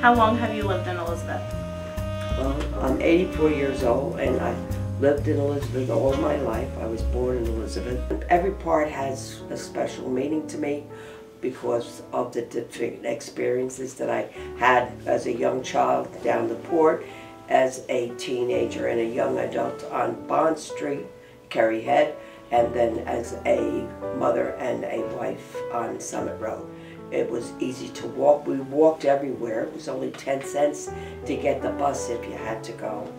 How long have you lived in Elizabeth? Well, I'm 84 years old and I lived in Elizabeth all my life. I was born in Elizabeth. Every part has a special meaning to me because of the different experiences that I had as a young child down the port, as a teenager and a young adult on Bond Street, Kerry Head, and then as a mother and a wife on Summit Road. It was easy to walk. We walked everywhere. It was only 10 cents to get the bus if you had to go.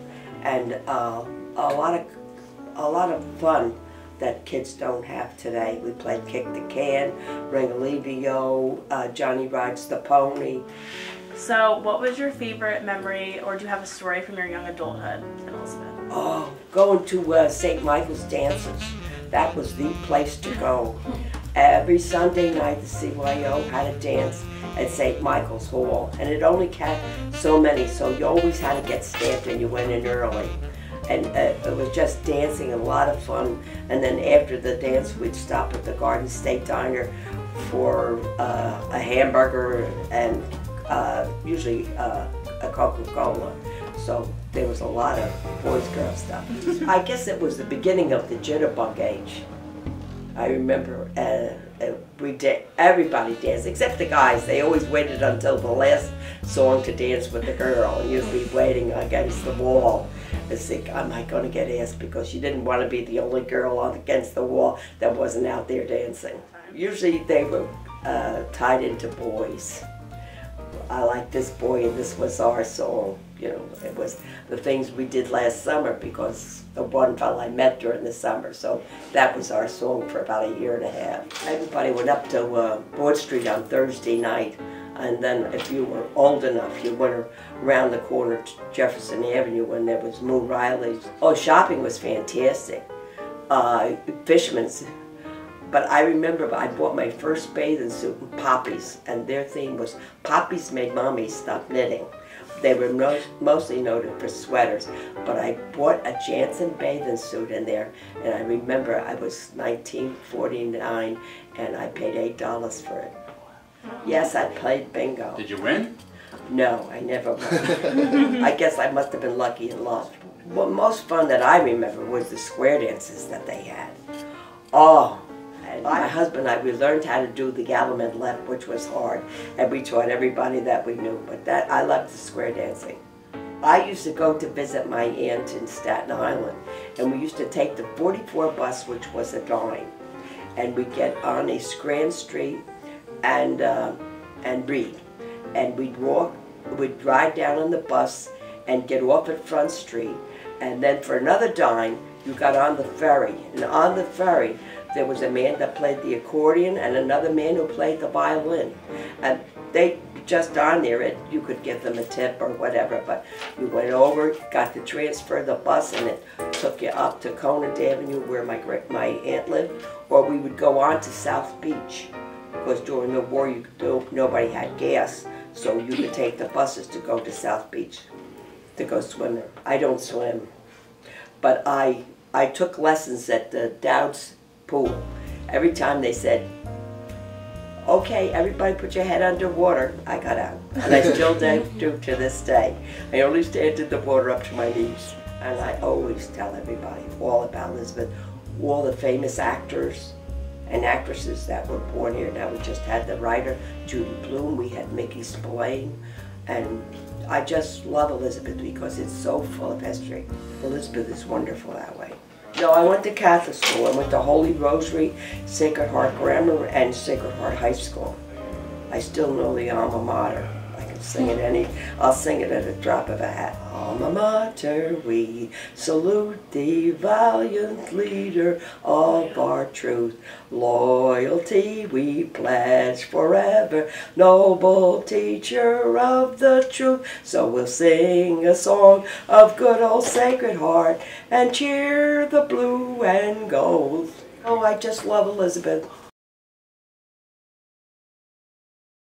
And a lot of fun that kids don't have today. We played kick the can, ring-a-levio, Johnny Rides the Pony. So what was your favorite memory, or do you have a story from your young adulthood in Elizabeth? Oh, going to St. Michael's dances. That was the place to go. Every Sunday night, the CYO had a dance at St. Michael's Hall, and it only had so many, so you always had to get stamped and you went in early. And it was just dancing, and a lot of fun. And then after the dance, we'd stop at the Garden State Diner for a hamburger and usually a Coca-Cola. So there was a lot of boys-girls stuff. I guess it was the beginning of the Jitterbug age. I remember everybody danced, except the guys. They always waited until the last song to dance with the girl, and usually waiting against the wall. I think, am I going to get asked? Because you didn't want to be the only girl against the wall that wasn't out there dancing. Usually they were tied into boys. I like this boy and this was our song. You know, it was the things we did last summer because the one fellow I met during the summer. So that was our song for about a year and a half. Everybody went up to Broad Street on Thursday night. And then if you were old enough, you went around the corner to Jefferson Avenue when there was Moo Riley's. Oh, shopping was fantastic. Fisherman's. But I remember I bought my first bathing suit in Poppy's, and their theme was Poppy's made Mommy stop knitting. They were mostly noted for sweaters, but I bought a Jansen bathing suit in there, and I remember I was 1949, and I paid $8 for it. Yes, I played bingo. Did you win? No, I never won. I guess I must have been lucky and lost. Well, most fun that I remember was the square dances that they had. Oh. And my husband and I, we learned how to do the Galliment left, which was hard, and we taught everybody that we knew. But I loved the square dancing. I used to go to visit my aunt in Staten Island, and we used to take the 44 bus, which was a dime, and we'd get on a Grand Street and Reed, and we'd ride down on the bus and get off at Front Street, and then for another dime, you got on the ferry, and on the ferry, there was a man that played the accordion and another man who played the violin. And they just on there, you could give them a tip or whatever, but you went over, got to transfer the bus, and it took you up to Conant Avenue where my aunt lived, or we would go on to South Beach, because during the war nobody had gas, so you could take the buses to go to South Beach to go swimming. I don't swim, but I took lessons at the Dowd's pool. Every time they said, okay, everybody put your head underwater, I got out. And I still do to this day. I only stand in the water up to my knees. And I always tell everybody all about Elizabeth, all the famous actors and actresses that were born here. Now we just had the writer, Judy Blume, we had Mickey Spillane, and I just love Elizabeth because it's so full of history. Elizabeth is wonderful that way. No, I went to Catholic school. I went to Holy Rosary, Sacred Heart Grammar, and Sacred Heart High School. I still know the Alma Mater. I can sing it I'll sing it at a drop of a hat. Alma Mater, we salute thee, valiant leader of our truth. Loyalty we pledge forever, noble teacher of the truth. So we'll sing a song of good old Sacred Heart and cheer the blue and gold. Oh, I just love Elizabeth.